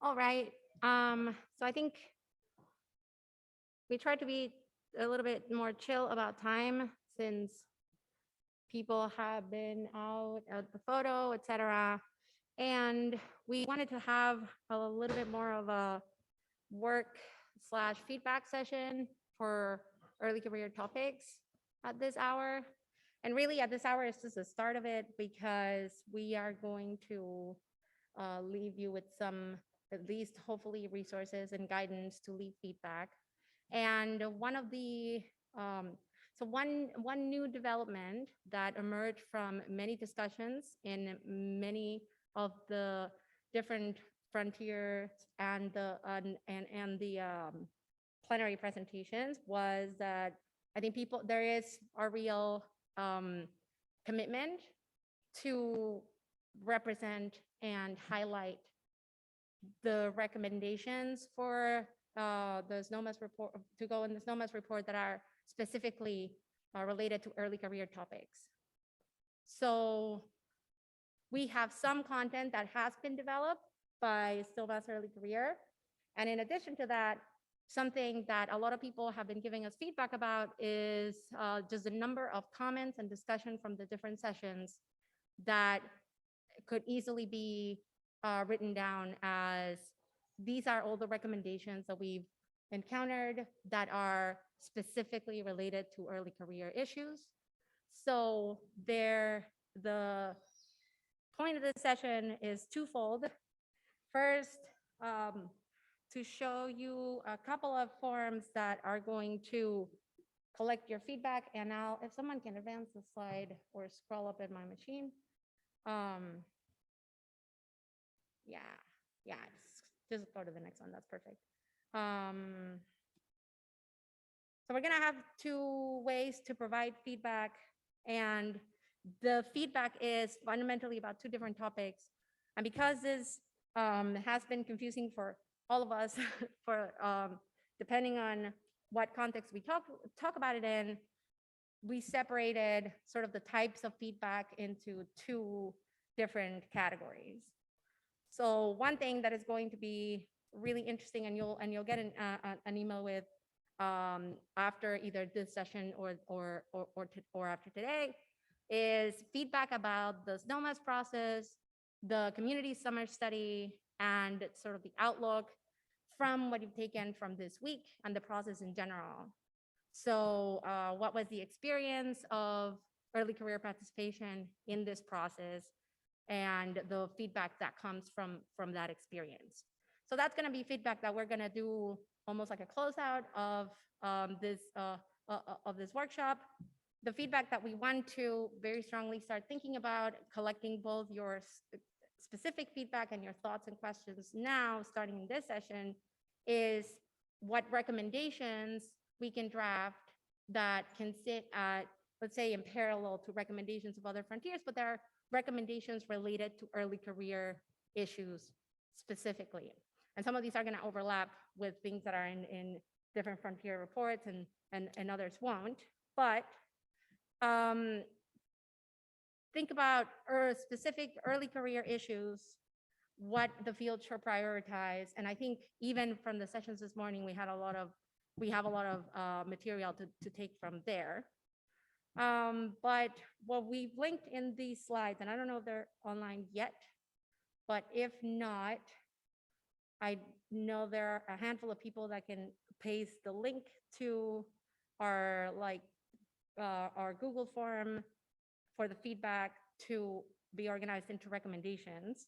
All right. So I think we tried to be a little bit more chill about time since people have been out at the photo, etc. And we wanted to have a little bit more of a work slash feedback session for early career topics at this hour. And really at this hour is just the start of it because we are going to leave you with some, at least hopefully, resources and guidance to leave feedback. And one of the one new development that emerged from many discussions in many of the different frontiers and the plenary presentations was that I think there is a real commitment to represent and highlight the recommendations for the SNOMES report, to go in the SNOMES report that are specifically related to early career topics. So we have some content that has been developed by SNOMES Early Career. And in addition to that, something that a lot of people have been giving us feedback about is just the number of comments and discussion from the different sessions that could easily be written down as these are all the recommendations that we've encountered that are specifically related to early career issues. So the point of this session is twofold. First, to show you a couple of forms that are going to collect your feedback. And now if someone can advance the slide or scroll up in my machine. Yeah, just go to the next one. That's perfect. So we're gonna have two ways to provide feedback, and the feedback is fundamentally about two different topics. And because this has been confusing for all of us, for depending on what context we talk about it in, we separated sort of the types of feedback into two different categories. So one thing that is going to be really interesting, and you'll get an email with after either this session or after today, is feedback about the SNOMES process, the community summer study, and sort of the outlook from what you've taken from this week and the process in general. So what was the experience of early career participation in this process and the feedback that comes from that experience? So that's going to be feedback that we're going to do almost like a closeout of this workshop. The feedback that we want to very strongly start thinking about, collecting both your specific feedback and your thoughts and questions now, starting in this session, is what recommendations we can draft that can sit at, let's say, in parallel to recommendations of other frontiers, but there are recommendations related to early career issues specifically. And some of these are going to overlap with things that are in different frontier reports, and others won't. But think about specific early career issues, what the field should prioritize. And I think even from the sessions this morning, we have a lot of material to take from there. But what we've linked in these slides, and I don't know if they're online yet, but if not, I know there are a handful of people that can paste the link to our Google form for the feedback to be organized into recommendations.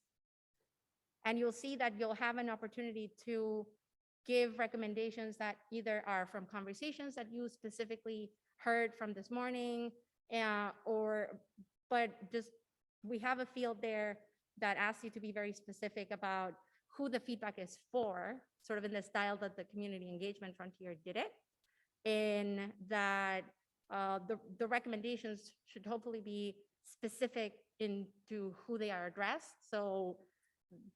And you'll see that you'll have an opportunity to give recommendations that either are from conversations that you specifically heard from this morning, but just we have a field there that asks you to be very specific about who the feedback is for, sort of in the style that the community engagement frontier did it, in that the recommendations should hopefully be specific into who they are addressed. So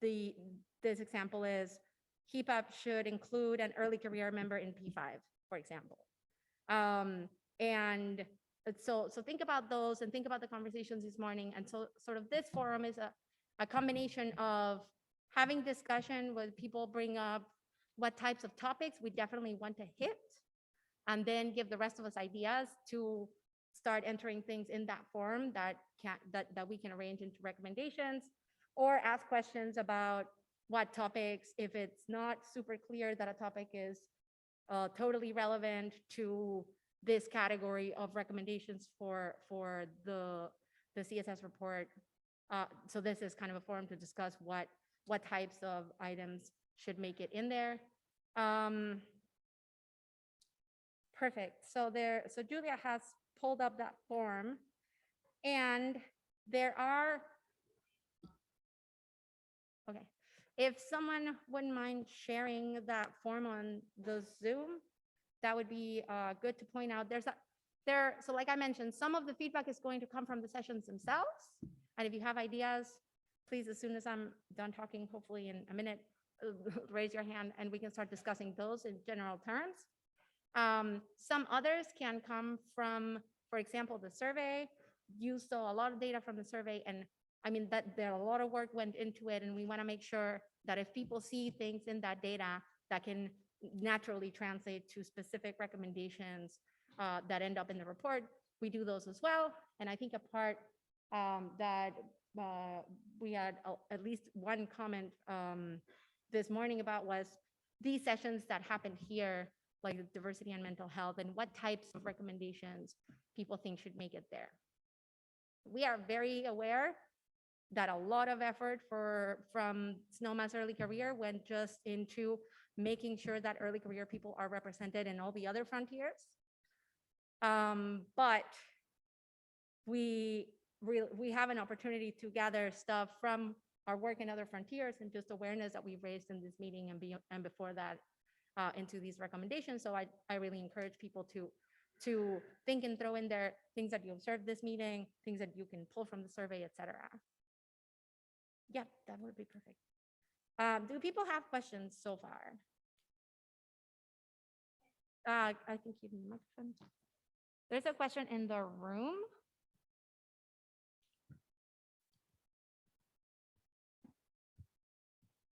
this example is HEPAP should include an early career member in P5, for example. And so think about those and think about the conversations this morning. And so sort of this forum is a combination of having discussion with people bring up what types of topics we definitely want to hit, and then give the rest of us ideas to start entering things in that form that we can arrange into recommendations, or ask questions about what topics, if it's not super clear that a topic is totally relevant to this category of recommendations for the CSS report. So this is kind of a forum to discuss what types of items should make it in there. Perfect. So Julia has pulled up that form, and there are, okay. If someone wouldn't mind sharing that form on the Zoom, that would be good to point out. So like I mentioned, some of the feedback is going to come from the sessions themselves. And if you have ideas, please, as soon as I'm done talking, hopefully in a minute, raise your hand and we can start discussing those in general terms. Some others can come from, for example, the survey. You saw a lot of data from the survey, and I mean that there a lot of work went into it, and we want to make sure that if people see things in that data that can naturally translate to specific recommendations that end up in the report, we do those as well. And I think a part that we had at least one comment this morning about was these sessions that happened here, like diversity and mental health, and what types of recommendations people think should make it there. We are very aware that a lot of effort from Snowmass Early Career went just into making sure that early career people are represented in all the other frontiers. But we have an opportunity to gather stuff from our work in other frontiers and just awareness that we've raised in this meeting and before that into these recommendations. So I really encourage people to think and throw in there things that you observed this meeting, things that you can pull from the survey, etc. Yeah, that would be perfect. Do people have questions so far? I think you need the microphone. There's a question in the room.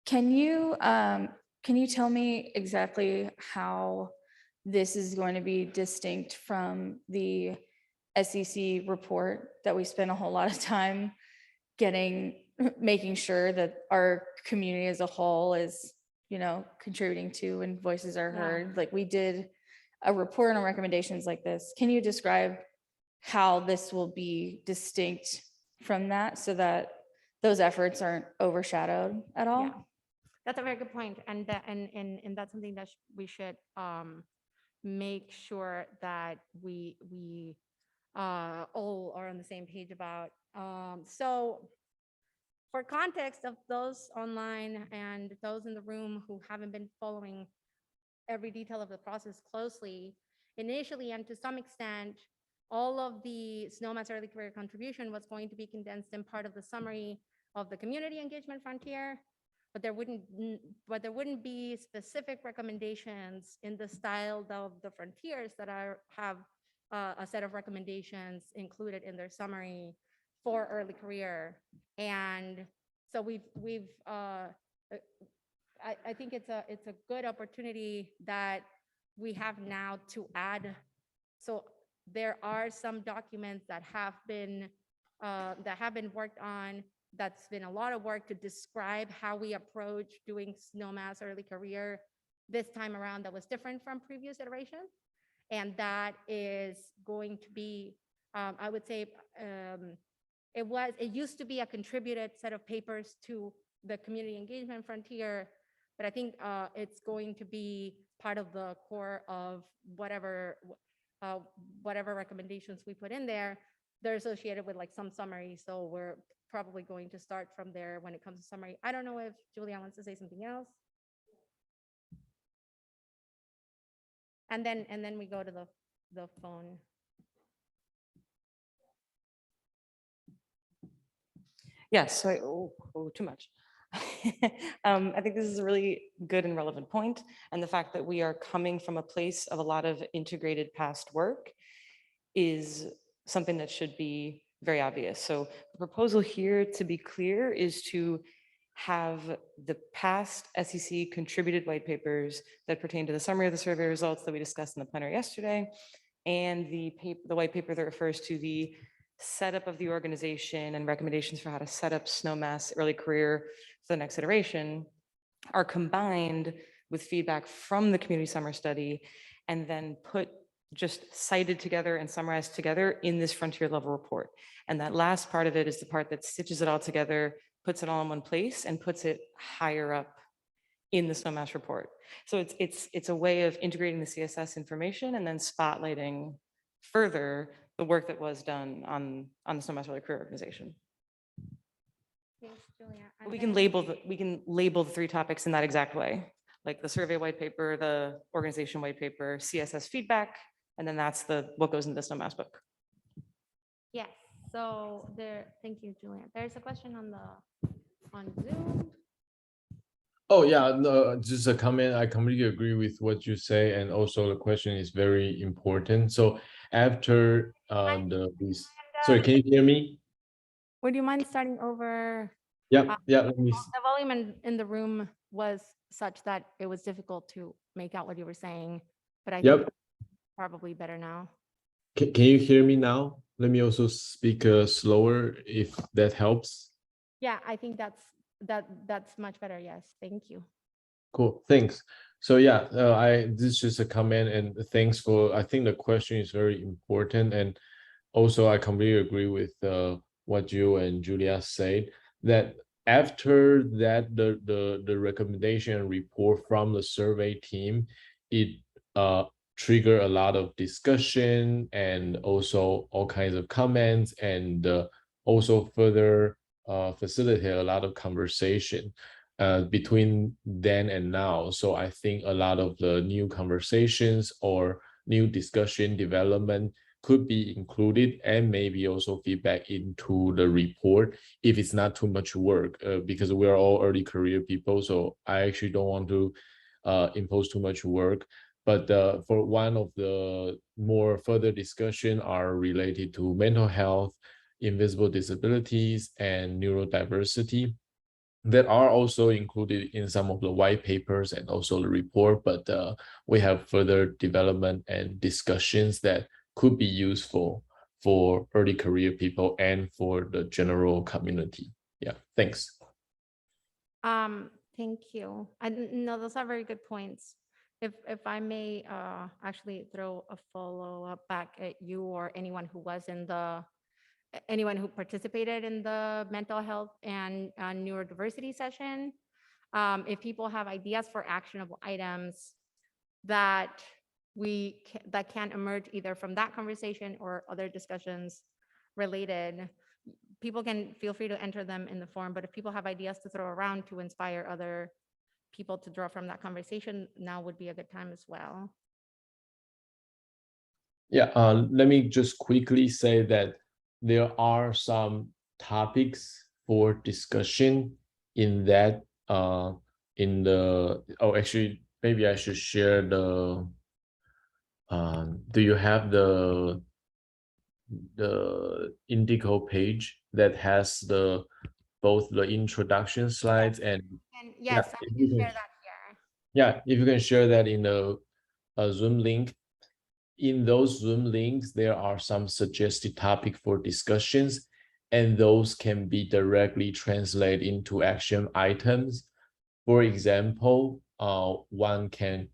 Can you tell me exactly how this is going to be distinct from the SEC report that we spent a whole lot of time making sure that our community as a whole is, contributing to and voices are heard? Like we did a report on recommendations like this. Can you describe how this will be distinct from that so that those efforts aren't overshadowed at all? Yeah. That's a very good point, and that's something that we should make sure that we all are on the same page about. So, for context of those online and those in the room who haven't been following every detail of the process closely, initially and to some extent, all of the Snowmass Early Career contribution was going to be condensed in part of the summary of the community engagement frontier. But there wouldn't be specific recommendations in the style of the frontiers that have a set of recommendations included in their summary for early career. And so I think it's a good opportunity that we have now to add. So there are some documents that have been worked on. That's been a lot of work to describe how we approach doing Snowmass Early Career this time around that was different from previous iterations. And that is going to be, I would say, it used to be a contributed set of papers to the community engagement frontier, but I think it's going to be part of the core of whatever recommendations we put in there. They're associated with like some summary, so we're probably going to start from there when it comes to summary. I don't know if Julia wants to say something else. And then we go to the phone. Yes, so too much. I think this is a really good and relevant point, and the fact that we are coming from a place of a lot of integrated past work is something that should be very obvious. So the proposal here, to be clear, is to have the past SEC contributed white papers that pertain to the summary of the survey results that we discussed in the plenary yesterday, and the white paper that refers to the setup of the organization and recommendations for how to set up Snowmass early career for the next iteration are combined with feedback from the community summer study and then just cited together and summarized together in this frontier level report. And that last part of it is the part that stitches it all together, puts it all in one place, and puts it higher up in the Snowmass report. So it's a way of integrating the CSS information and then spotlighting further the work that was done on the Snowmass Early Career Organization. Thanks, Julia. And We can label the 3 topics in that exact way, like the survey white paper, the organization white paper, CSS feedback, and then that's what goes into the Snowmass book. Yes, so thank you, Julia. There's a question on Zoom. Oh, yeah, no, just a comment. I completely agree with what you say, and also the question is very important. So after sorry, can you hear me? Would you mind starting over? Yeah, let me. The volume in the room was such that it was difficult to make out what you were saying, but I think it's probably better now. Can you hear me now? Let me also speak slower if that helps. Yeah, I think that's much better. Yes, thank you. Cool, thanks. So yeah, this is just a comment, and thanks for, I think the question is very important, and also I completely agree with what you and Julia said, that after that the recommendation and report from the survey team, it trigger a lot of discussion and also all kinds of comments, and also further facilitate a lot of conversation between then and now. So I think a lot of the new conversations or new discussion development could be included, and maybe also feedback into the report if it's not too much work, because we are all early career people. So I actually don't want to impose too much work. But for one of the more further discussion are related to mental health, invisible disabilities, and neurodiversity that are also included in some of the white papers and also the report, but we have further development and discussions that could be useful for early career people and for the general community. Yeah, thanks. Thank you. No, those are very good points. If I may actually throw a follow-up back at you or anyone who participated in the mental health and neurodiversity session, if people have ideas for actionable items that can emerge either from that conversation or other discussions related, people can feel free to enter them in the forum. But if people have ideas to throw around to inspire other people to draw from that conversation, now would be a good time as well. Yeah, let me just quickly say that there are some topics for discussion in that actually maybe I should share the do you have the Indigo page that has both the introduction slides and yes, I can share that here. Yeah, if you can share that in a Zoom link. In those Zoom links, there are some suggested topic for discussions, and those can be directly translated into action items. For example, one can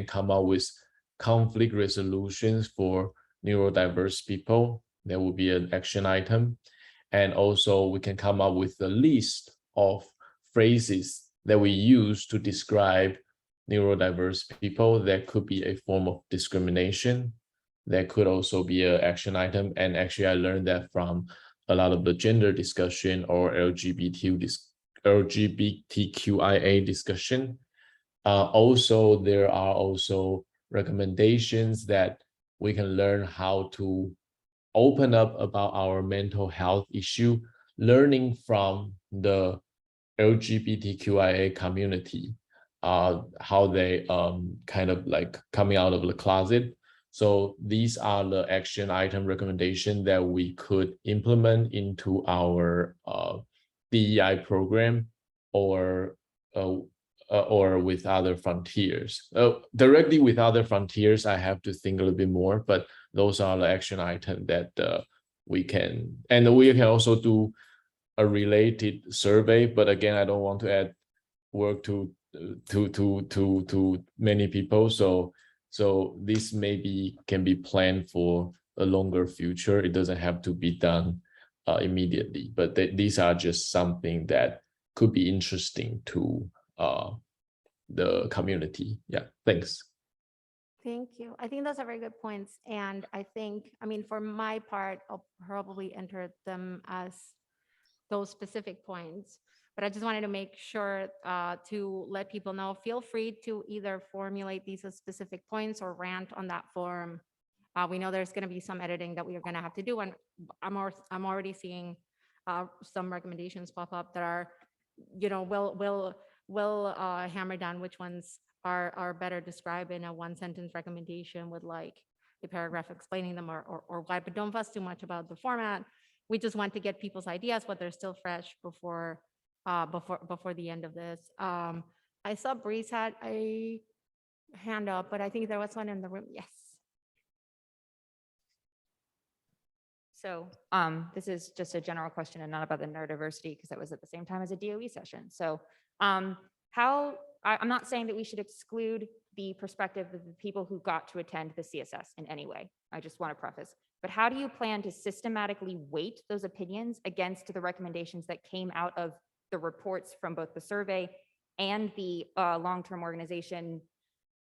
come up with conflict resolutions for neurodiverse people. That would be an action item. And also we can come up with a list of phrases that we use to describe neurodiverse people. That could be a form of discrimination. That could also be an action item. And actually I learned that from a lot of the gender discussion or LGBTQIA discussion. Also, there are also recommendations that we can learn how to open up about our mental health issue, learning from the LGBTQIA community, how they kind of like coming out of the closet. So these are the action item recommendation that we could implement into our DEI program or with other frontiers. Directly with other frontiers, I have to think a little bit more, but those are the action items that we can also do a related survey. But again, I don't want to add work to many people. So this maybe can be planned for a longer future. It doesn't have to be done immediately, but these are just something that could be interesting to the community. Yeah, thanks. Thank you. I think those are very good points. And I think, I mean, for my part, I'll probably enter them as those specific points. But I just wanted to make sure to let people know, feel free to either formulate these as specific points or rant on that forum. We know there's going to be some editing that we are going to have to do. And I'm already seeing some recommendations pop up that are, will hammer down which ones are better described in a one sentence recommendation with like a paragraph explaining them or why, but don't fuss too much about the format. We just want to get people's ideas, what they're still fresh before the end of this. I saw Breeze had a hand up, but I think there was one in the room. Yes. So this is just a general question and not about the neurodiversity because that was at the same time as a DOE session. So I'm not saying that we should exclude the perspective of the people who got to attend the CSS in any way. I just want to preface. But how do you plan to systematically weight those opinions against the recommendations that came out of the reports from both the survey and the long-term organization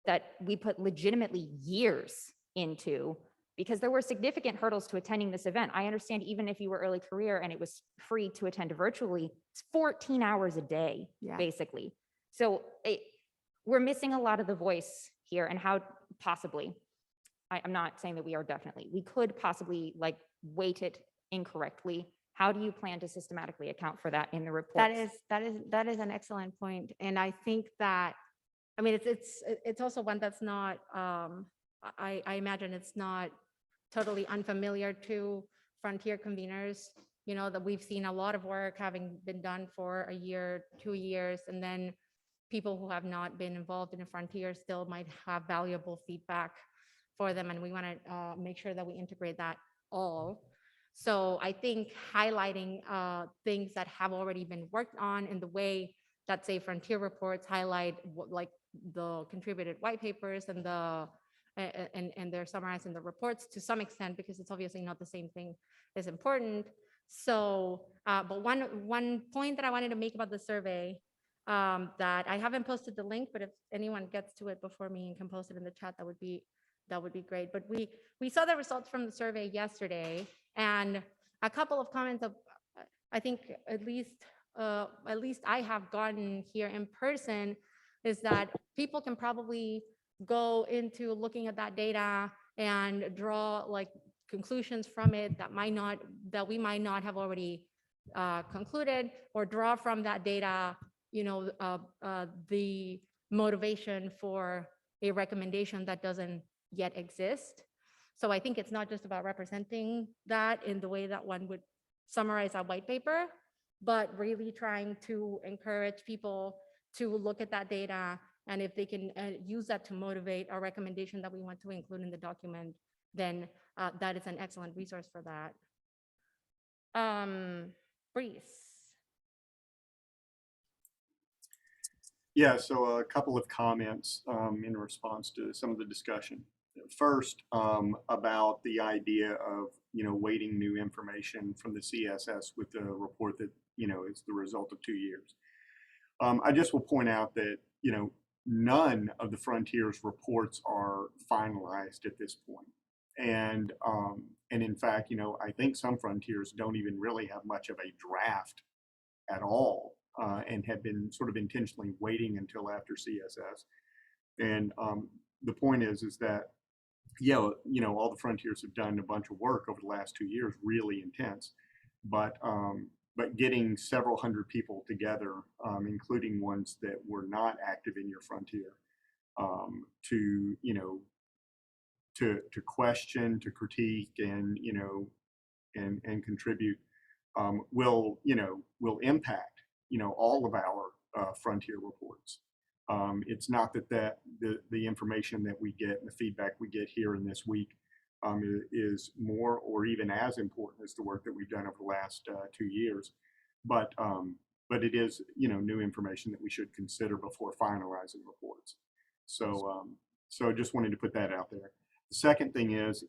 that we put legitimately years into? Because there were significant hurdles to attending this event. I understand even if you were early career and it was free to attend virtually, it's 14 hours a day, basically. So we're missing a lot of the voice here and how possibly, I'm not saying that we are definitely, we could possibly like weight it incorrectly. How do you plan to systematically account for that in the report? That is an excellent point. And I think that, I mean, it's also one that's not, I imagine it's not totally unfamiliar to frontier conveners, that we've seen a lot of work having been done for a year, 2 years, and then people who have not been involved in a frontier still might have valuable feedback for them. And we want to make sure that we integrate that all. So I think highlighting things that have already been worked on in the way that, say, frontier reports highlight like the contributed white papers and they're summarized in the reports to some extent, because it's obviously not the same thing, is important. So, but one point that I wanted to make about the survey, that I haven't posted the link, but if anyone gets to it before me and can post it in the chat, that would be great. But we saw the results from the survey yesterday, and a couple of comments of, I think at least I have gotten here in person, is that people can probably go into looking at that data and draw like conclusions from it that we might not have already concluded, or draw from that data, the motivation for a recommendation that doesn't yet exist. So I think it's not just about representing that in the way that one would summarize a white paper, but really trying to encourage people to look at that data. And if they can use that to motivate a recommendation that we want to include in the document, then that is an excellent resource for that. Breeze. Yeah, so a couple of comments in response to some of the discussion. First, about the idea of, weighting new information from the CSS with the report that, is the result of 2 years. I just will point out that, none of the Frontiers reports are finalized at this point. And in fact, I think some Frontiers don't even really have much of a draft at all, and have been sort of intentionally waiting until after CSS. And the point is that, all the Frontiers have done a bunch of work over the last 2 years, really intense, but getting several hundred people together, including ones that were not active in your Frontier, to question, to critique, and and contribute, will, will impact, all of our frontier reports. It's not that the information that we get and the feedback we get here in this week is more or even as important as the work that we've done over the last 2 years, but it is, new information that we should consider before finalizing reports. So I just wanted to put that out there. The second thing is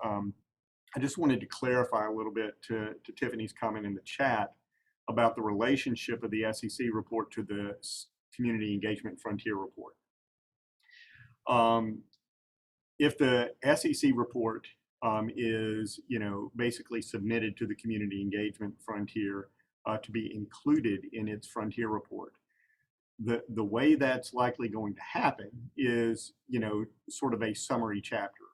I just wanted to clarify a little bit to Tiffany's comment in the chat about the relationship of the SEC report to the Community Engagement Frontier report. If the SEC report is, basically submitted to the Community Engagement Frontier to be included in its Frontier report, the way that's likely going to happen is, sort of a summary chapter.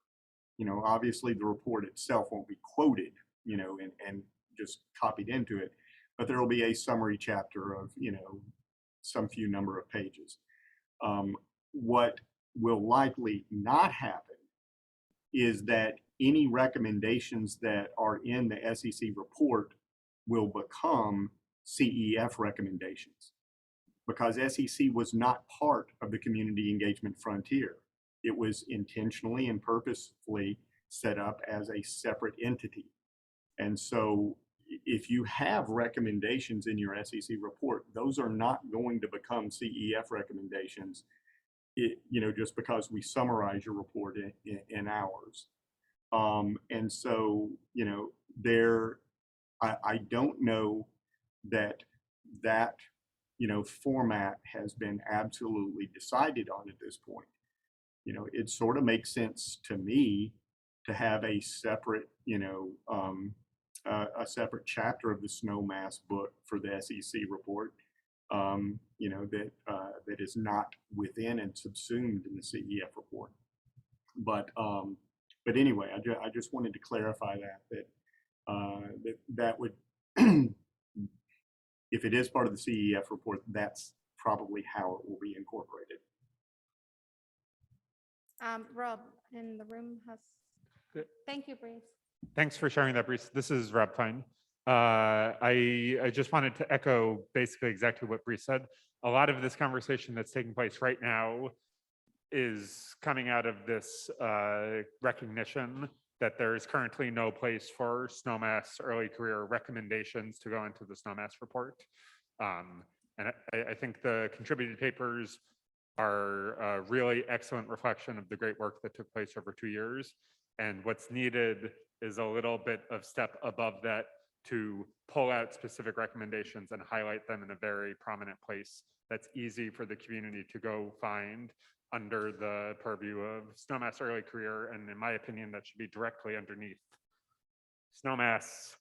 Obviously the report itself won't be quoted, and just copied into it, but there will be a summary chapter of, some few number of pages. What will likely not happen is that any recommendations that are in the SEC report will become CEF recommendations, because SEC was not part of the Community Engagement Frontier. It was intentionally and purposefully set up as a separate entity. And so if you have recommendations in your SEC report, those are not going to become CEF recommendations, just because we summarize your report in ours. And so, I don't know that format has been absolutely decided on at this point. It sort of makes sense to me to have a separate, a separate chapter of the Snowmass book for the SEC report, that is not within and subsumed in the CEF report. But anyway, I just wanted to clarify that would, if it is part of the CEF report, that's probably how it will be incorporated. Rob in the room has, Good. thank you, Bruce. Thanks for sharing that, Bruce. This is Rob Fine. I just wanted to echo basically exactly what Bruce said. A lot of this conversation that's taking place right now is coming out of this recognition that there is currently no place for Snowmass early career recommendations to go into the Snowmass report. And I think the contributed papers are a really excellent reflection of the great work that took place over 2 years. And what's needed is a little bit of step above that to pull out specific recommendations and highlight them in a very prominent place that's easy for the community to go find under the purview of Snowmass early career. And in my opinion, that should be directly underneath Snowmass,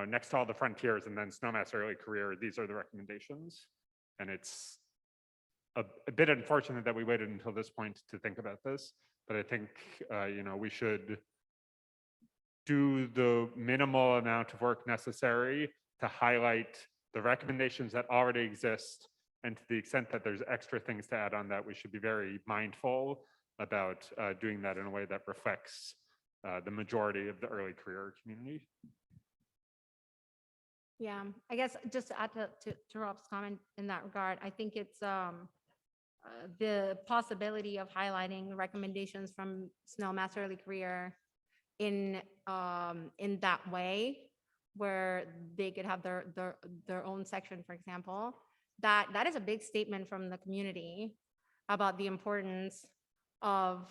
next to all the frontiers, and then Snowmass early career. These are the recommendations. And it's a bit unfortunate that we waited until this point to think about this, but I think, we should do the minimal amount of work necessary to highlight the recommendations that already exist. And to the extent that there's extra things to add on that, we should be very mindful about doing that in a way that reflects the majority of the early career community. Yeah, I guess just to add to Rob's comment in that regard, I think it's the possibility of highlighting recommendations from Snowmass early career in that way, where they could have their own section, for example. That is a big statement from the community about the importance of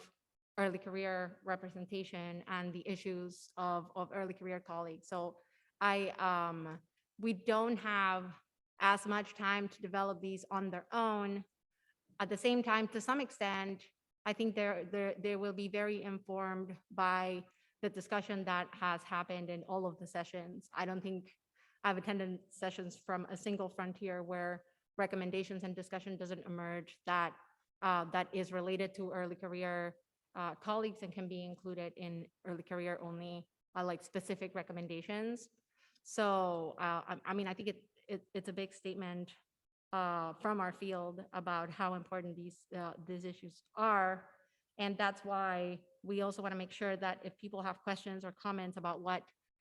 early career representation and the issues of early career colleagues. So we don't have as much time to develop these on their own. At the same time, to some extent, I think they will be very informed by the discussion that has happened in all of the sessions. I don't think I've attended sessions from a single frontier where recommendations and discussion doesn't emerge that is related to early career colleagues and can be included in early career only, like specific recommendations. So I mean, I think it's a big statement from our field about how important these issues are. And that's why we also want to make sure that if people have questions or comments about what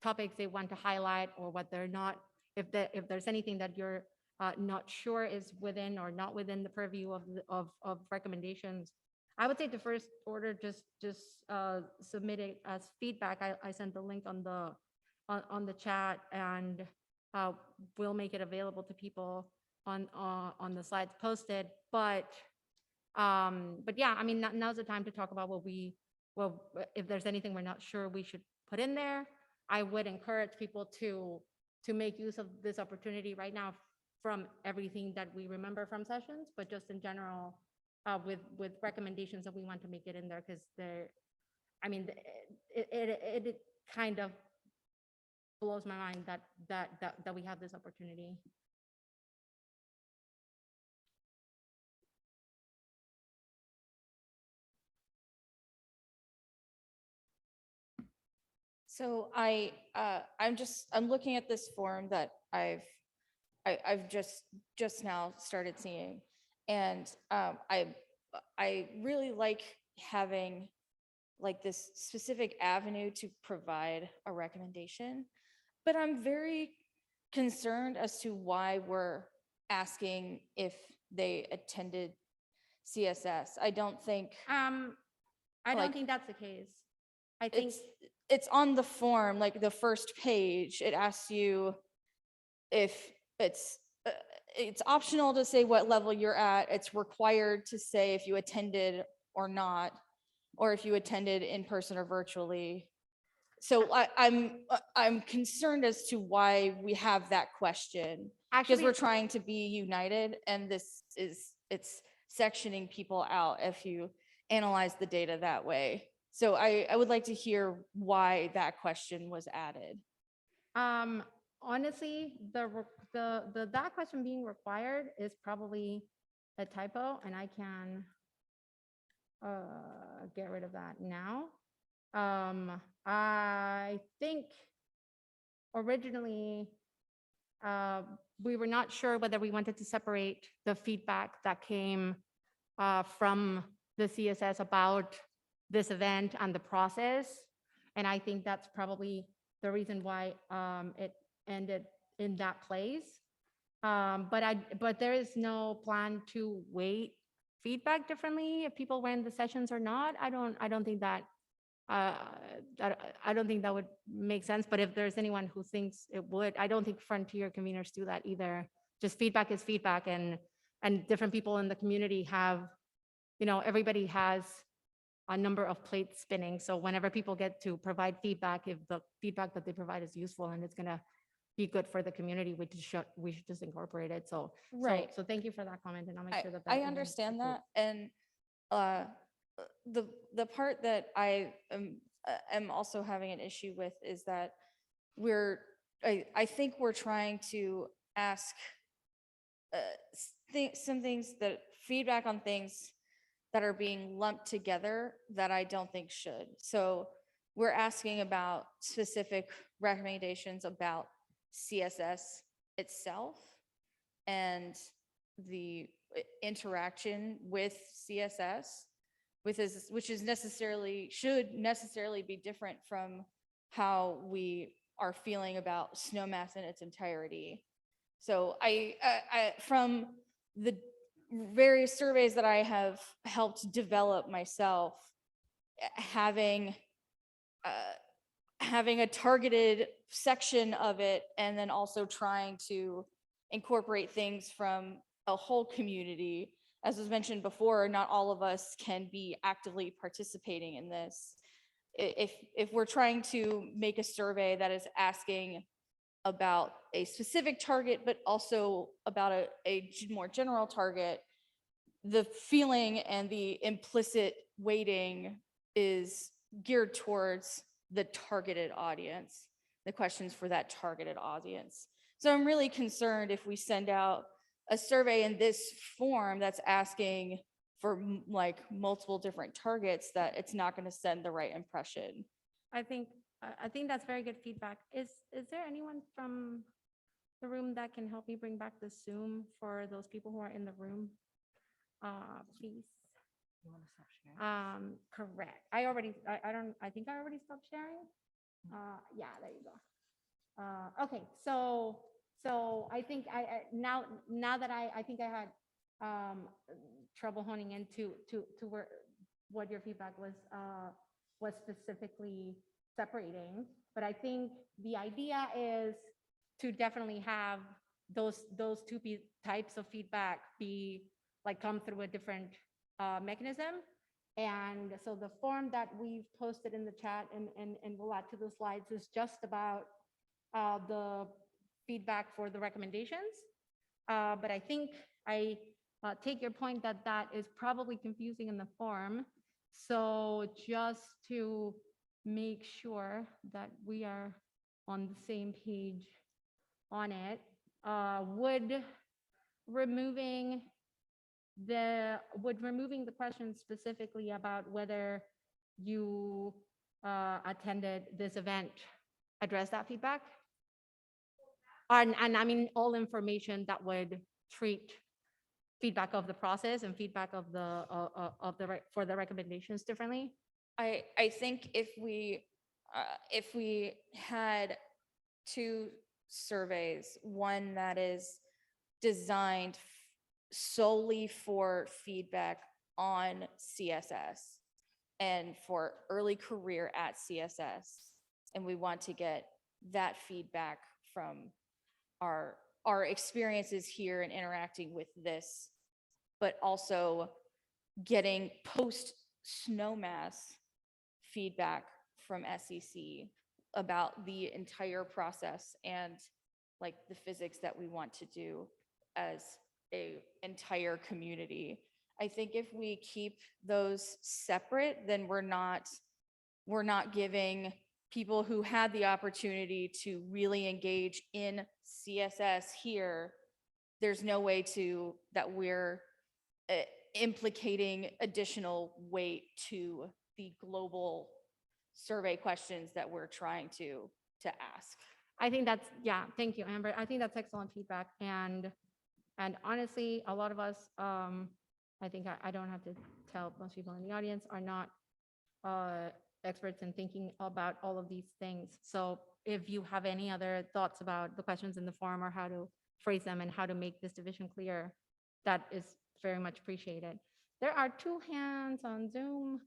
topics they want to highlight or what they're not, if there's anything that you're not sure is within or not within the purview of recommendations. I would say the first order, just submit it as feedback. I sent the link on the chat, and we'll make it available to people on the slides posted. But yeah, I mean, now's the time to talk about well, if there's anything we're not sure we should put in there. I would encourage people to make use of this opportunity right now from everything that we remember from sessions, but just in general, with recommendations that we want to make it in there, because I mean, it kind of blows my mind that we have this opportunity. So I'm looking at this form that I've just now started seeing. And I really like having like this specific avenue to provide a recommendation. But I'm very concerned as to why we're asking if they attended CSS. I don't think I don't Like, think that's the case. I think, it's on the form, like the first page, it asks you if it's optional to say what level you're at. It's required to say if you attended or not, or if you attended in person or virtually. So I'm concerned as to why we have that question, because actually, we're trying to be united, and it's sectioning people out if you analyze the data that way. So I would like to hear why that question was added. honestly, that question being required is probably a typo, and I can get rid of that now. I think originally we were not sure whether we wanted to separate the feedback that came from the CSS about this event and the process. And I think that's probably the reason why it ended in that place. But there is no plan to weight feedback differently if people were in the sessions or not. I don't think that I don't think that would make sense. But if there's anyone who thinks it would, I don't think Frontier conveners do that either. Just feedback is feedback, and different people in the community have, everybody has a number of plates spinning. So whenever people get to provide feedback, if the feedback that they provide is useful and it's gonna be good for the community, we should just incorporate it. So Right. So thank you for that comment, and I'll make sure that I is understand included. that, and the part that I am also having an issue with is that I think we're trying to ask some things, that feedback on things that are being lumped together that I don't think should. So we're asking about specific recommendations about CSS itself and the interaction with CSS, which is should necessarily be different from how we are feeling about Snowmass in its entirety. So from the various surveys that I have helped develop myself, having a targeted section of it, and then also trying to incorporate things from a whole community. As was mentioned before, not all of us can be actively participating in this. If we're trying to make a survey that is asking about a specific target, but also about a more general target, the feeling and the implicit weighting is geared towards the targeted audience, the questions for that targeted audience. So I'm really concerned if we send out a survey in this form that's asking for like multiple different targets, that it's not going to send the right impression. I think that's very good feedback. Is there anyone from the room that can help me bring back the Zoom for those people who are in the room? Please. You want to stop sharing? Correct. I think I already stopped sharing. Yeah, there you go. Okay, so I think now that I think I had trouble honing into to where what your feedback was specifically separating, but I think the idea is to definitely have those two types of feedback be like come through a different mechanism. And so the form that we've posted in the chat and we'll add to the slides is just about the feedback for the recommendations. But I think I take your point that that is probably confusing in the form. So just to make sure that we are on the same page on it, would removing the question specifically about whether you attended this event address that feedback? And I mean, all information that would treat feedback of the process and feedback of for the recommendations differently? I think if we had two surveys, one that is designed solely for feedback on CSS and for early career at CSS, and we want to get that feedback from our experiences here and interacting with this, but also getting post Snowmass feedback from SEC about the entire process and like the physics that we want to do as a entire community. I think if we keep those separate, then we're not giving people who had the opportunity to really engage in CSS here, there's no way that we're implicating additional weight to the global survey questions that we're trying to ask. I think that's, yeah, thank you, Amber. I think that's excellent feedback. And honestly, a lot of us, I think I don't have to tell most people in the audience are not experts in thinking about all of these things. So if you have any other thoughts about the questions in the forum or how to phrase them and how to make this division clear, that is very much appreciated. There are 2 hands on Zoom.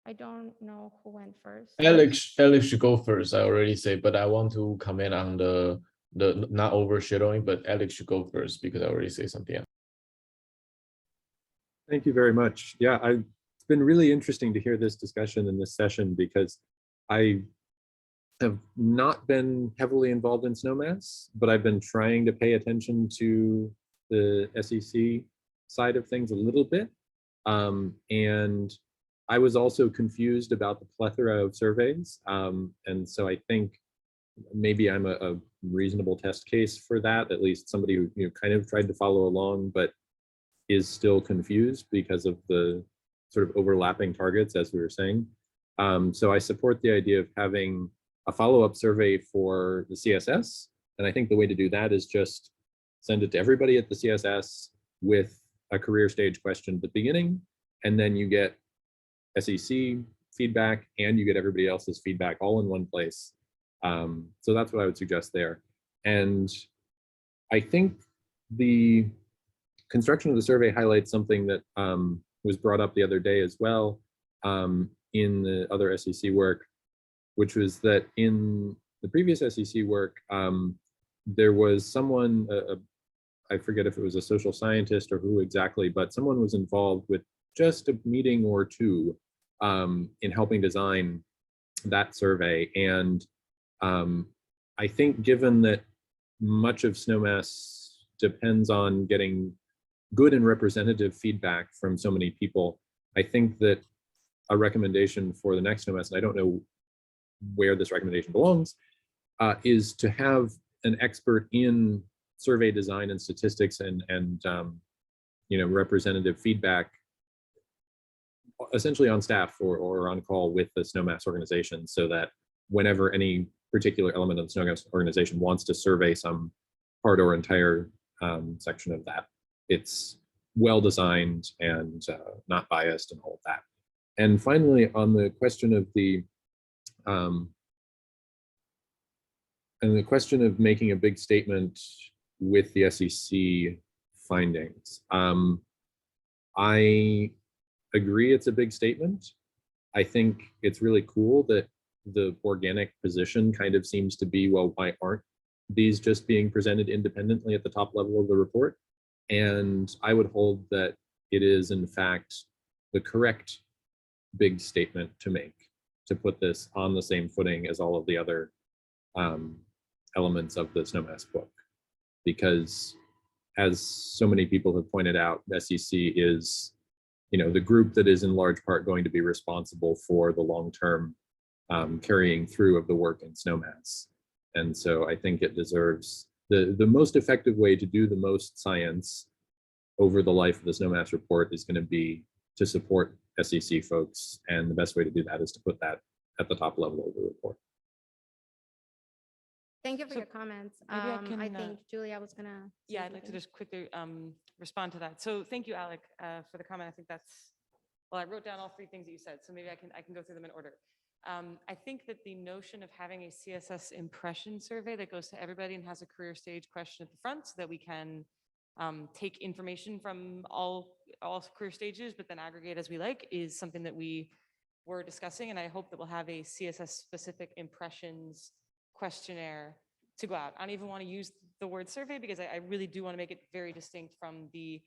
I don't know who went first. Alex should go first. I already say, but I want to comment on the not overshadowing, but Alex should go first because I already say something else. Thank you very much. Yeah, it's been really interesting to hear this discussion in this session because I have not been heavily involved in Snowmass, but I've been trying to pay attention to the SEC side of things a little bit. And I was also confused about the plethora of surveys. And so I think maybe I'm a reasonable test case for that, at least somebody who kind of tried to follow along, but is still confused because of the sort of overlapping targets, as we were saying. So I support the idea of having a follow-up survey for the CSS. And I think the way to do that is just send it to everybody at the CSS with a career stage question at the beginning, and then you get SEC feedback and you get everybody else's feedback all in one place. So that's what I would suggest there. And I think the construction of the survey highlights something that was brought up the other day as well in the other SEC work, which was that in the previous SEC work, there was someone, I forget if it was a social scientist or who exactly, but someone was involved with just a meeting or two in helping design that survey. And I think given that much of Snowmass depends on getting good and representative feedback from so many people, I think that a recommendation for the next Snowmass, and I don't know where this recommendation belongs, is to have an expert in survey design and statistics and representative feedback essentially on staff or on call with the Snowmass organization, so that whenever any particular element of the Snowmass organization wants to survey some part or entire section of that, it's well designed and not biased and all of that. And finally, on the question of the And the question of making a big statement with the SEC findings. I agree it's a big statement. I think it's really cool that the organic position kind of seems to be, well, why aren't these just being presented independently at the top level of the report? And I would hold that it is in fact the correct big statement to make, to put this on the same footing as all of the other elements of the Snowmass book. Because as so many people have pointed out, SEC is, the group that is in large part going to be responsible for the long-term carrying through of the work in Snowmass. And so I think it deserves the most effective way to do the most science over the life of the Snowmass report is going to be to support SEC folks. And the best way to do that is to put that at the top level of the report. Thank you for So your comments. maybe I I can, think Julia was gonna. say Yeah, I'd like to something. just quickly respond to that. So thank you, Alec, for the comment. I think that's, well, I wrote down all three things that you said, so maybe I can go through them in order. I think that the notion of having a CSS impression survey that goes to everybody and has a career stage question at the front so that we can take information from all career stages, but then aggregate as we like, is something that we were discussing. And I hope that we'll have a CSS specific impressions questionnaire to go out. I don't even want to use the word survey because I really do want to make it very distinct from the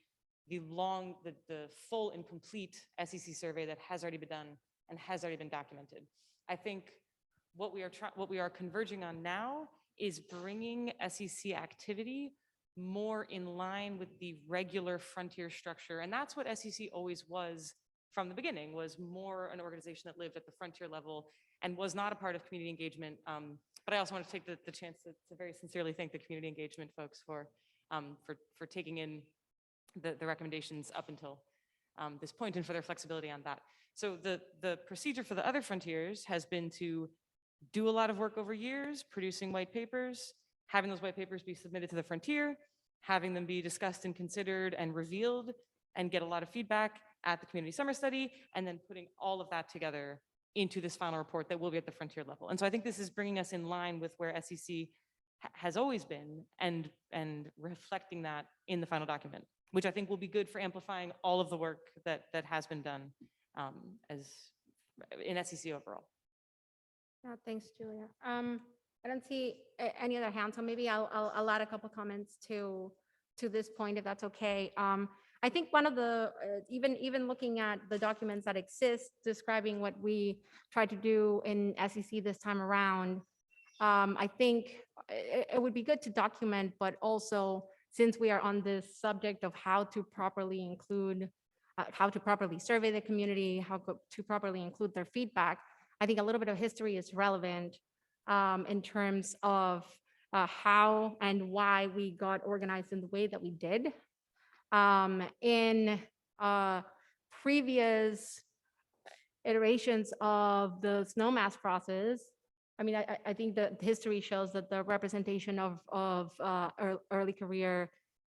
full and complete SEC survey that has already been done and has already been documented. I think what we are converging on now is bringing SEC activity more in line with the regular frontier structure. And that's what SEC always was from the beginning, was more an organization that lived at the frontier level and was not a part of community engagement. But I also want to take the chance to very sincerely thank the community engagement folks for taking in the recommendations up until this point and for their flexibility on that. So the procedure for the other frontiers has been to do a lot of work over years, producing white papers, having those white papers be submitted to the frontier, having them be discussed and considered and revealed, and get a lot of feedback at the community summer study, and then putting all of that together into this final report that will be at the frontier level. And so I think this is bringing us in line with where SEC has always been and reflecting that in the final document, which I think will be good for amplifying all of the work that has been done as in SEC overall. Yeah, thanks, Julia. I don't see any other hands, so maybe I'll add a couple comments to this point, if that's okay. I think one of the, even looking at the documents that exist describing what we tried to do in SEC this time around, I think it would be good to document, but also since we are on this subject of how to properly include, how to properly survey the community, how to properly include their feedback, I think a little bit of history is relevant in terms of how and why we got organized in the way that we did. In previous iterations of the Snowmass process, I mean, I think that history shows that the representation of early career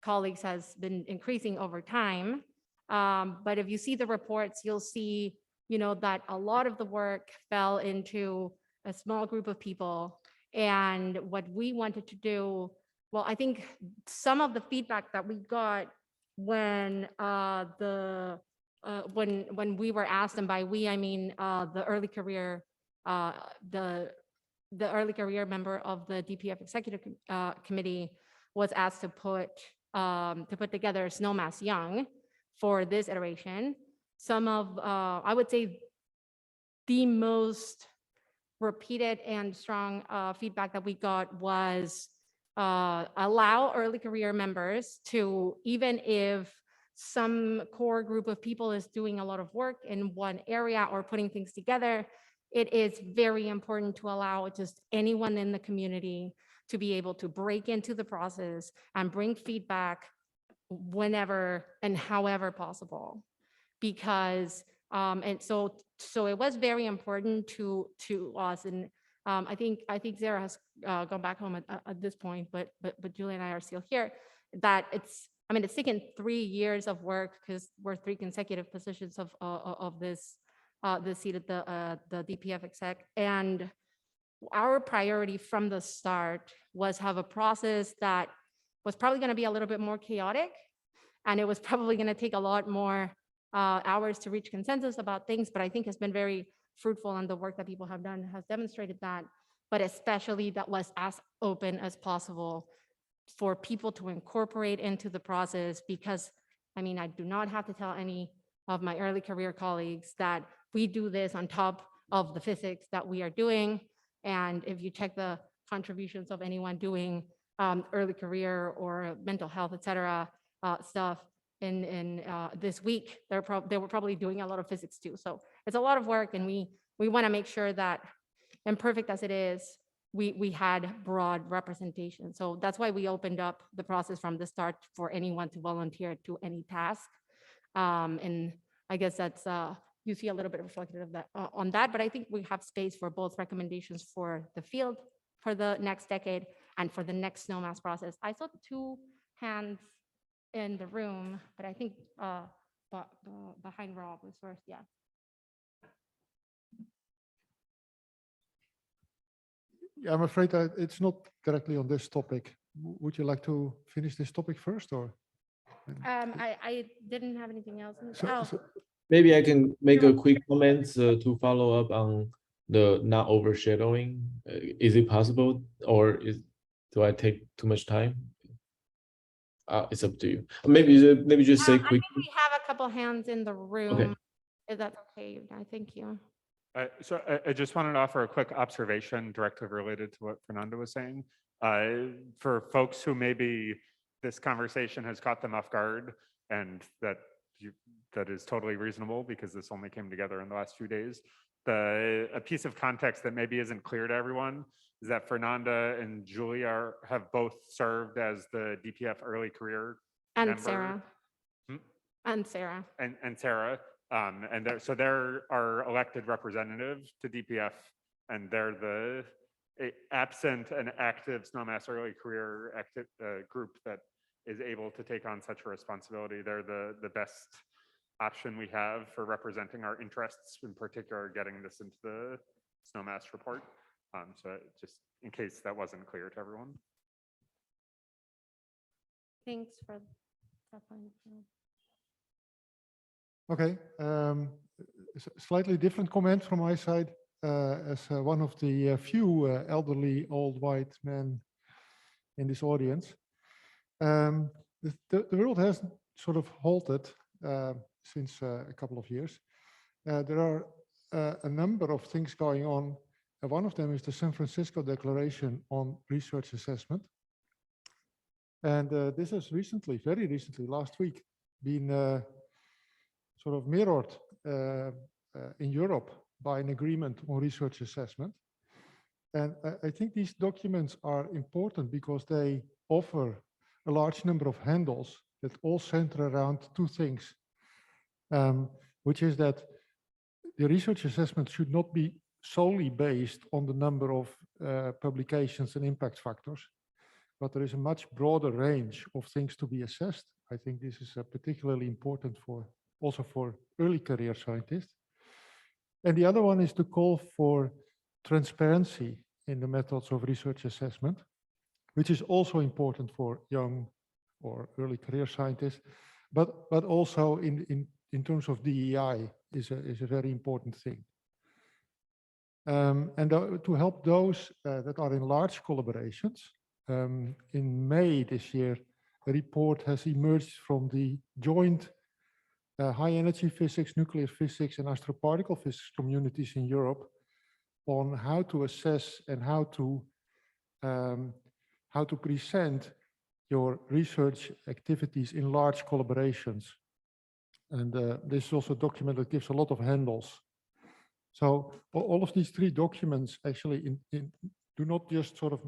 colleagues has been increasing over time. But if you see the reports, you'll see, that a lot of the work fell into a small group of people. And what we wanted to do, well, I think some of the feedback that we got when when we were asked, and by we I mean the early career the early career member of the DPF executive committee was asked to put together Snowmass Young for this iteration. Some of I would say the most repeated and strong feedback that we got was allow early career members to, even if some core group of people is doing a lot of work in one area or putting things together, it is very important to allow just anyone in the community to be able to break into the process and bring feedback whenever and however possible. Because and so it was very important to us. And I think Zara has gone back home at this point, but Julie and I are still here. That it's taken 3 years of work because we're 3 consecutive positions of this seat at the DPF exec. And our priority from the start was have a process that was probably going to be a little bit more chaotic, and it was probably going to take a lot more hours to reach consensus about things, but I think has been very fruitful, and the work that people have done has demonstrated that, but especially that was as open as possible for people to incorporate into the process, because I mean, I do not have to tell any of my early career colleagues that we do this on top of the physics that we are doing. And if you check the contributions of anyone doing early career or mental health, et cetera, stuff in this week, they were probably doing a lot of physics too. So it's a lot of work, and we want to make sure that, imperfect as it is, we had broad representation. So that's why we opened up the process from the start for anyone to volunteer to any task. And I guess that's, you see a little bit reflected of that on that, but I think we have space for both recommendations for the field for the next decade and for the next snowmass process. I saw 2 hands in the room, but I think behind Rob was first, yeah. Yeah, I'm afraid that it's not directly on this topic. Would you like to finish this topic first, or? I didn't have anything else. So- Maybe I can make a quick comment to follow up on the not overshadowing. Is it possible, or do I take too much time? It's up to you. Maybe just say I quick. think we have a couple hands in the room. If that's okay, I thank you. So I just wanted to offer a quick observation directly related to what Fernando was saying. For folks who maybe this conversation has caught them off guard, and that is totally reasonable because this only came together in the last few days. A piece of context that maybe isn't clear to everyone is that Fernanda and Julia have both served as the DPF early career And member. Sarah. Hmm? And Sarah. And Sarah. So they're our elected representative to DPF, and they're absent an active snowmass early career active group that is able to take on such a responsibility. They're the best option we have for representing our interests, in particular getting this into the snowmass report. So just in case that wasn't clear to everyone. Thanks for that point. Okay, slightly different comment from my side. As one of the few elderly old white men in this audience, the world has sort of halted since a couple of years. There are a number of things going on. One of them is the San Francisco Declaration on Research Assessment. And this has recently, very recently, last week, been sort of mirrored in Europe by an agreement on research assessment. And I think these documents are important because they offer a large number of handles that all center around 2 things, which is that the research assessment should not be solely based on the number of publications and impact factors, but there is a much broader range of things to be assessed. I think this is particularly important also for early career scientists. And the other one is to call for transparency in the methods of research assessment, which is also important for young or early career scientists, but also in terms of DEI is a very important thing. And to help those that are in large collaborations, in May this year, a report has emerged from the joint high energy physics, nuclear physics, and astroparticle physics communities in Europe on how to assess and how to present your research activities in large collaborations. And this is also a document that gives a lot of handles. So all of these 3 documents actually do not just sort of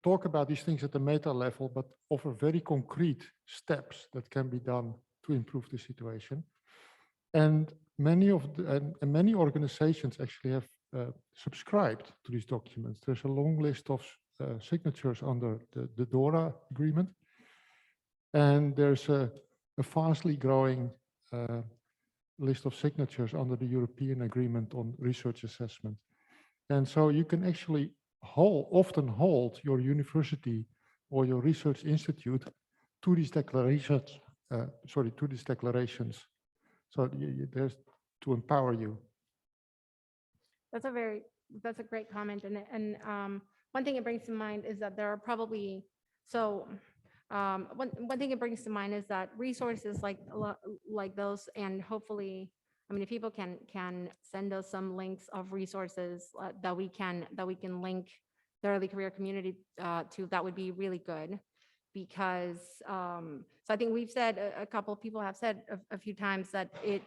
talk about these things at the meta level, but offer very concrete steps that can be done to improve the situation. And many organizations actually have subscribed to these documents. There's a long list of signatures under the DORA agreement. And there's a fastly growing list of signatures under the European Agreement on Research Assessment. And so you can actually often hold your university or your research institute to these declarations, to these declarations. So there's to empower you. That's a great comment. And one thing it brings to mind is that there are probably, one thing it brings to mind is that resources like those, and hopefully, I mean, if people can send us some links of resources that we can link the early career community to, that would be really good. Because, so I think we've said, a couple of people have said a few times that it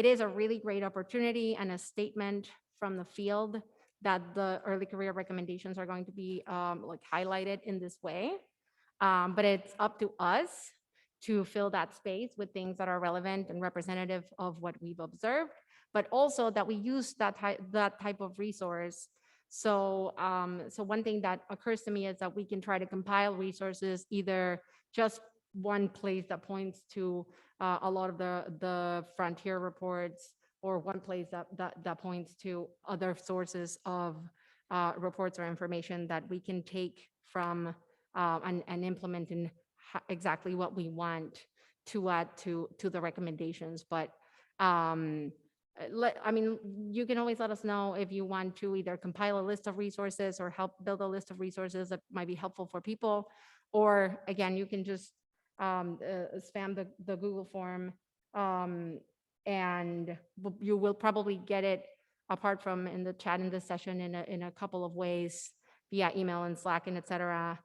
is a really great opportunity and a statement from the field that the early career recommendations are going to be like highlighted in this way. But it's up to us to fill that space with things that are relevant and representative of what we've observed, but also that we use that type of resource. So, so one thing that occurs to me is that we can try to compile resources, either just one place that points to a lot of the frontier reports, or one place that points to other sources of reports or information that we can take from and implement in exactly what we want to add to the recommendations. But I mean, you can always let us know if you want to either compile a list of resources or help build a list of resources that might be helpful for people. Or again, you can just spam the Google form, and you will probably get it, apart from in the chat in this session, in a couple of ways, via email and Slack and etc.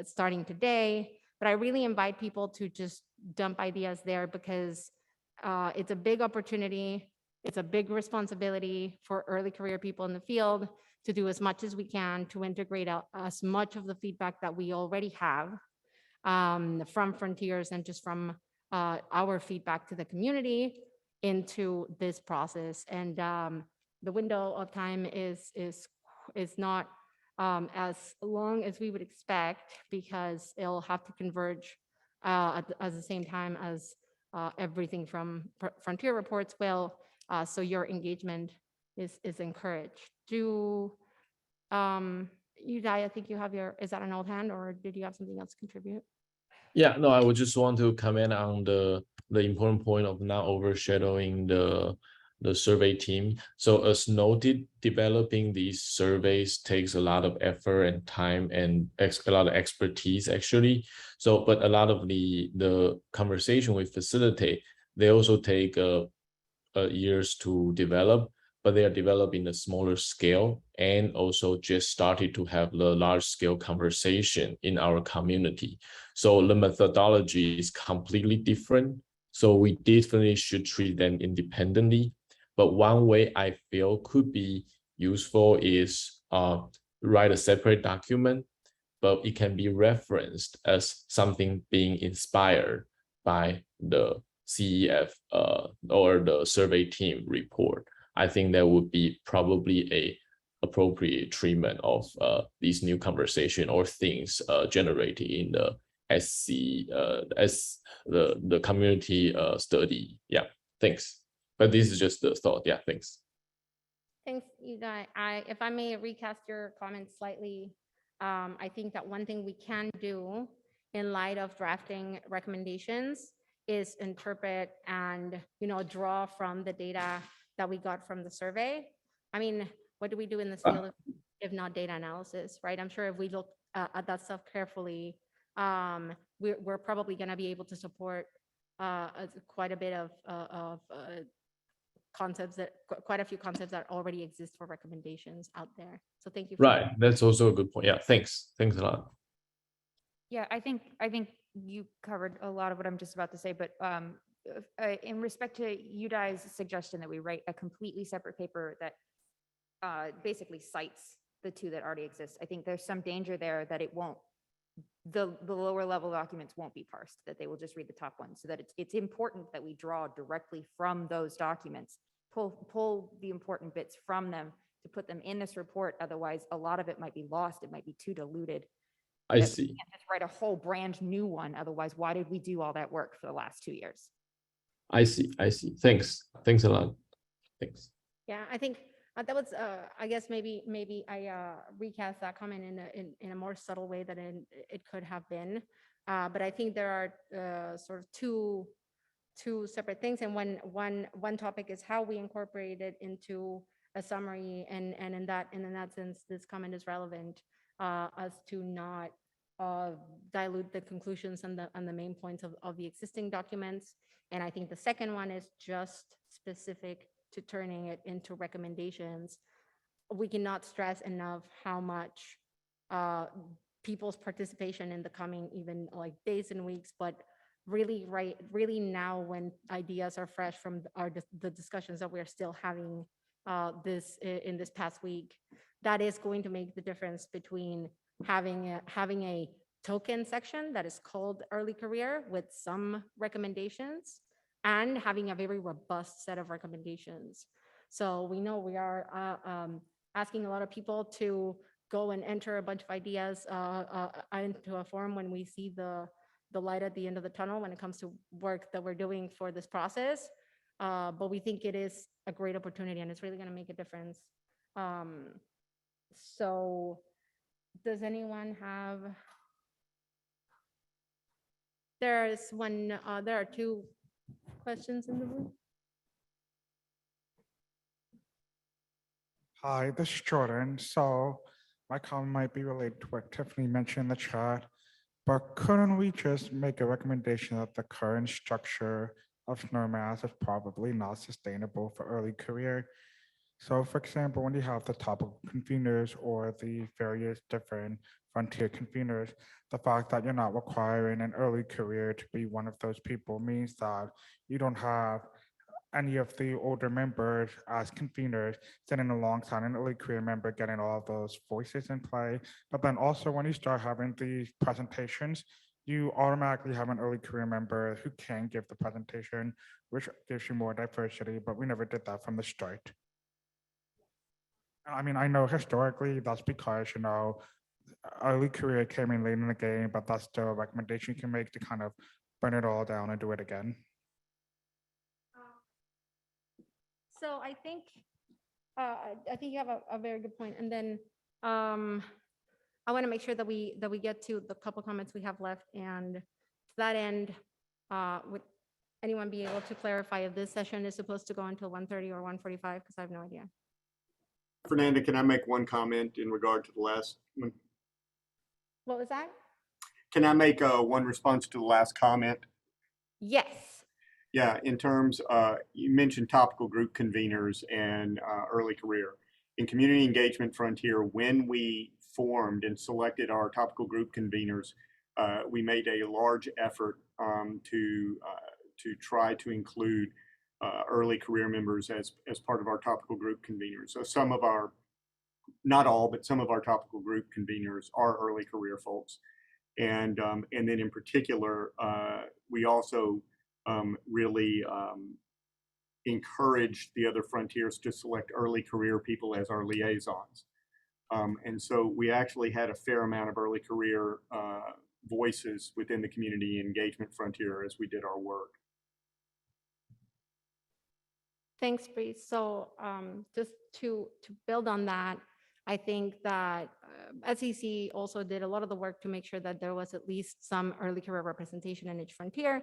Starting today. But I really invite people to just dump ideas there, because it's a big opportunity. It's a big responsibility for early career people in the field to do as much as we can to integrate as much of the feedback that we already have from Frontiers and just from our feedback to the community into this process. And the window of time is not as long as we would expect, because it'll have to converge at the same time as everything from Frontier reports will. So your engagement is encouraged. Uday, I think you have is that an old hand, or did you have something else to contribute? Yeah, no, I would just want to comment on the important point of not overshadowing the survey team. So as noted, developing these surveys takes a lot of effort and time and a lot of expertise actually. So, but a lot of the conversation we facilitate, they also take years to develop, but they are developing a smaller scale, and also just started to have the large scale conversation in our community. So the methodology is completely different. So we definitely should treat them independently. But one way I feel could be useful is write a separate document, but it can be referenced as something being inspired by the CEF or the survey team report. I think that would be probably a appropriate treatment of these new conversation or things generated in the SC as the community study. Yeah, thanks. But this is just the thought. Yeah, thanks. Thanks, Uday. If I may recast your comments slightly, I think that one thing we can do in light of drafting recommendations is interpret and draw from the data that we got from the survey. I mean, what do we do in this field if not data analysis, right? I'm sure if we look at that stuff carefully, we're probably going to be able to support quite a bit of concepts quite a few concepts that already exist for recommendations out there. So thank you. Right, that's also a good point. Yeah, thanks a lot. Yeah, I think you covered a lot of what I'm just about to say, but in respect to Uday's suggestion that we write a completely separate paper that basically cites the two that already exist, I think there's some danger there that it won't, the lower level documents won't be parsed, that they will just read the top ones. So that it's important that we draw directly from those documents, pull the important bits from them to put them in this report. Otherwise, a lot of it might be lost. It might be too diluted. I see. We can't just write a whole brand new one. Otherwise, why did we do all that work for the last 2 years? I see. Thanks a lot. Thanks. Yeah, I think That was, I guess maybe I recast that comment in a more subtle way than it could have been. But I think there are sort of two separate things, and one topic is how we incorporate it into a summary, and in that sense, this comment is relevant as to not dilute the conclusions and the main points of the existing documents. And I think the second one is just specific to turning it into recommendations. We cannot stress enough how much people's participation in the coming even like days and weeks, but really now when ideas are fresh from the discussions that we're still having in this past week, that is going to make the difference between having a token section that is called early career with some recommendations and having a very robust set of recommendations. So we know we are asking a lot of people to go and enter a bunch of ideas into a form when we see the light at the end of the tunnel when it comes to work that we're doing for this process. But we think it is a great opportunity and it's really going to make a difference. So does anyone have? There are two questions in the room. Hi, this is Jordan. So my comment might be related to what Tiffany mentioned in the chat, but couldn't we just make a recommendation that the current structure of SNOMAS is probably not sustainable for early career? So for example, when you have the topical conveners or the various different frontier conveners, the fact that you're not requiring an early career to be one of those people means that you don't have any of the older members as conveners sitting alongside an early career member getting all of those voices in play. But then also when you start having these presentations, you automatically have an early career member who can give the presentation, which gives you more diversity, but we never did that from the start. I mean, I know historically that's because, early career came in late in the game, but that's still a recommendation you can make to kind of burn it all down and do it again. So I think you have a very good point. And then I want to make sure that we get to the couple comments we have left. And to that end, would anyone be able to clarify if this session is supposed to go until 1:30 or 1:45? Because I have no idea. Fernanda, can I make one comment in regard to the last one? What was that? Can I make one response to the last comment? Yes. Yeah, in terms, you mentioned topical group conveners and early career. In Community Engagement Frontier, when we formed and selected our topical group conveners, we made a large effort to try to include early career members as part of our topical group conveners. So some of our, not all, but some of our topical group conveners are early career folks. And then in particular, we also really encouraged the other frontiers to select early career people as our liaisons. And so we actually had a fair amount of early career voices within the Community Engagement Frontier as we did our work. Thanks, Bree. So just to build on that, I think that SEC also did a lot of the work to make sure that there was at least some early career representation in each frontier.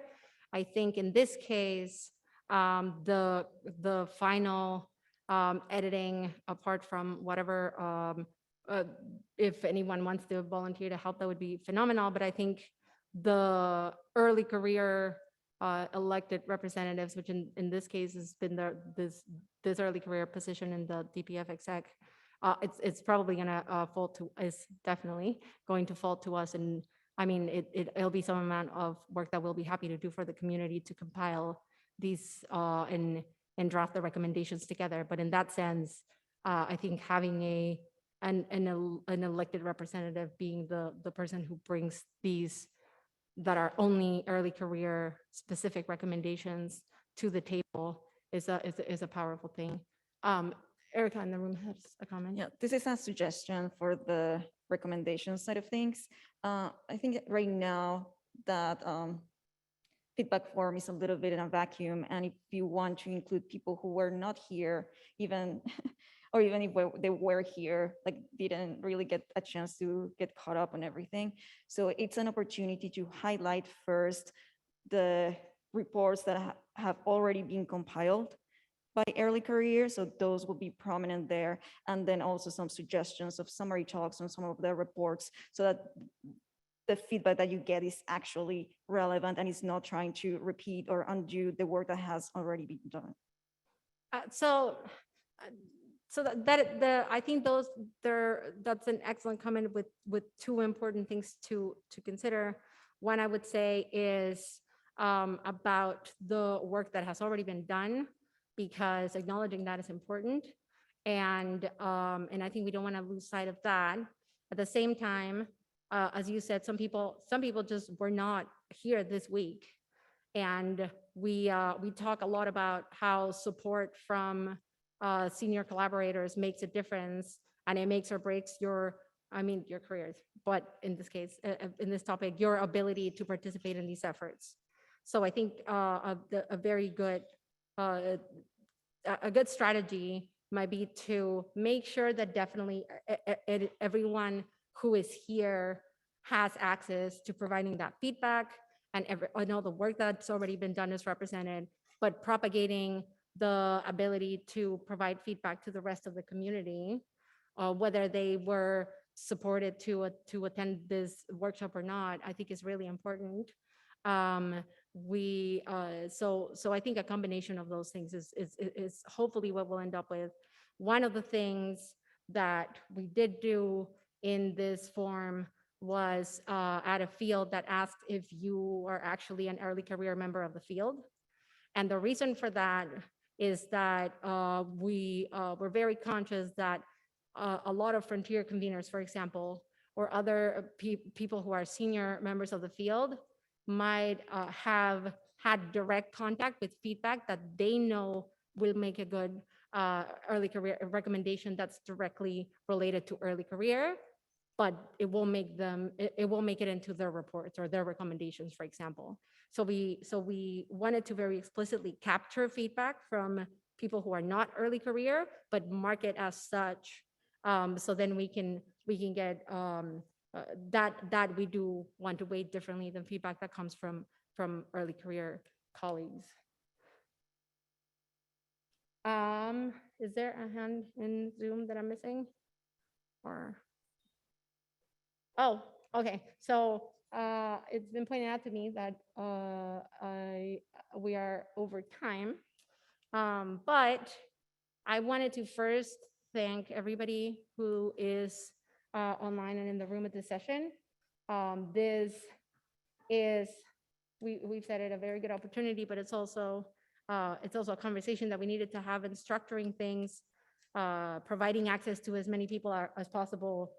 I think in this case, the final editing, apart from whatever, if anyone wants to volunteer to help, that would be phenomenal. But I think the early career elected representatives, which in this case has been this early career position in the DPF exec, it's probably gonna is definitely going to fall to us. And I mean, it'll be some amount of work that we'll be happy to do for the community to compile these and draft the recommendations together. But in that sense, I think having an elected representative being the person who brings these that are only early career specific recommendations to the table is a powerful thing. Erica in the room has a comment. Yeah, this is a suggestion for the recommendation side of things. I think right now that feedback form is a little bit in a vacuum. And if you want to include people who were not here, even or even if they were here, like didn't really get a chance to get caught up on everything. So it's an opportunity to highlight first the reports that have already been compiled by early career, so those will be prominent there, and then also some suggestions of summary talks on some of the reports, so that the feedback that you get is actually relevant and is not trying to repeat or undo the work that has already been done. So I think that's an excellent comment with two important things to consider. One I would say is about the work that has already been done, because acknowledging that is important. And I think we don't want to lose sight of that. At the same time, as you said, some people just were not here this week. And we talk a lot about how support from senior collaborators makes a difference, and it makes or breaks your careers, but in this case, in this topic, your ability to participate in these efforts. So I think a very good, a good strategy might be to make sure that definitely everyone who is here has access to providing that feedback, and all the work that's already been done is represented, but propagating the ability to provide feedback to the rest of the community, whether they were supported to attend this workshop or not, I think is really important. So I think a combination of those things is hopefully what we'll end up with. One of the things that we did do in this form was at a field that asked if you are actually an early career member of the field. And the reason for that is that we're very conscious that a lot of frontier conveners, for example, or other people who are senior members of the field might have had direct contact with feedback that they know will make a good early career recommendation that's directly related to early career, but it won't make it into their reports or their recommendations, for example. So we wanted to very explicitly capture feedback from people who are not early career, but mark it as such. So then we can get that we do want to weight differently than feedback that comes from early career colleagues. Is there a hand in Zoom that I'm missing? Or? Oh, okay. So it's been pointed out to me that we are over time, but I wanted to first thank everybody who is online and in the room at this session. This is, we've said it, a very good opportunity, but it's also a conversation that we needed to have in structuring things, providing access to as many people as possible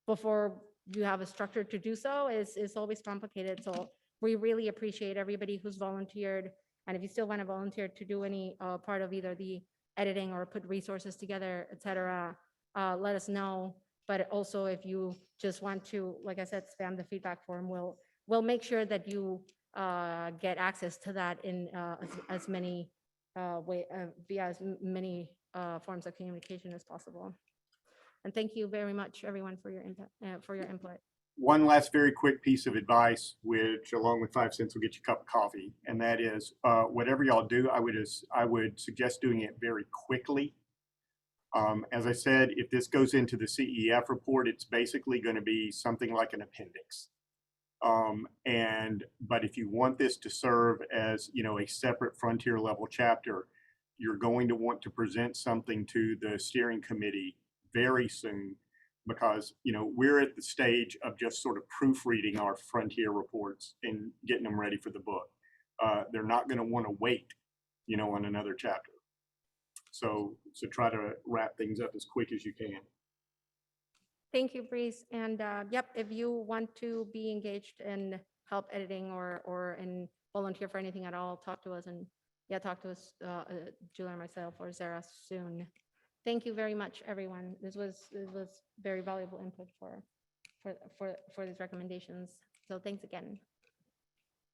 before you have a structure to do so is always complicated. So we really appreciate everybody who's volunteered. And if you still want to volunteer to do any part of either the editing or put resources together, et cetera, let us know. But also if you just want to, like I said, spam the feedback form, we'll make sure that you get access to that in as many via as many forms of communication as possible. And thank you very much, everyone, for your input. One last very quick piece of advice, which along with 5 cents will get you a cup of coffee, and that is whatever y'all do, I would suggest doing it very quickly. As I said, if this goes into the CEF report, it's basically going to be something like an appendix. But if you want this to serve as, a separate frontier level chapter, you're going to want to present something to the steering committee very soon, because we're at the stage of just sort of proofreading our frontier reports and getting them ready for the book. They're not going to want to wait, on another chapter. So try to wrap things up as quick as you can. Thank you, Breeze. And yep, if you want to be engaged in help editing or in volunteer for anything at all, talk to us, Julia or myself or Zara soon. Thank you very much, everyone. This was very valuable input for these recommendations. So thanks again.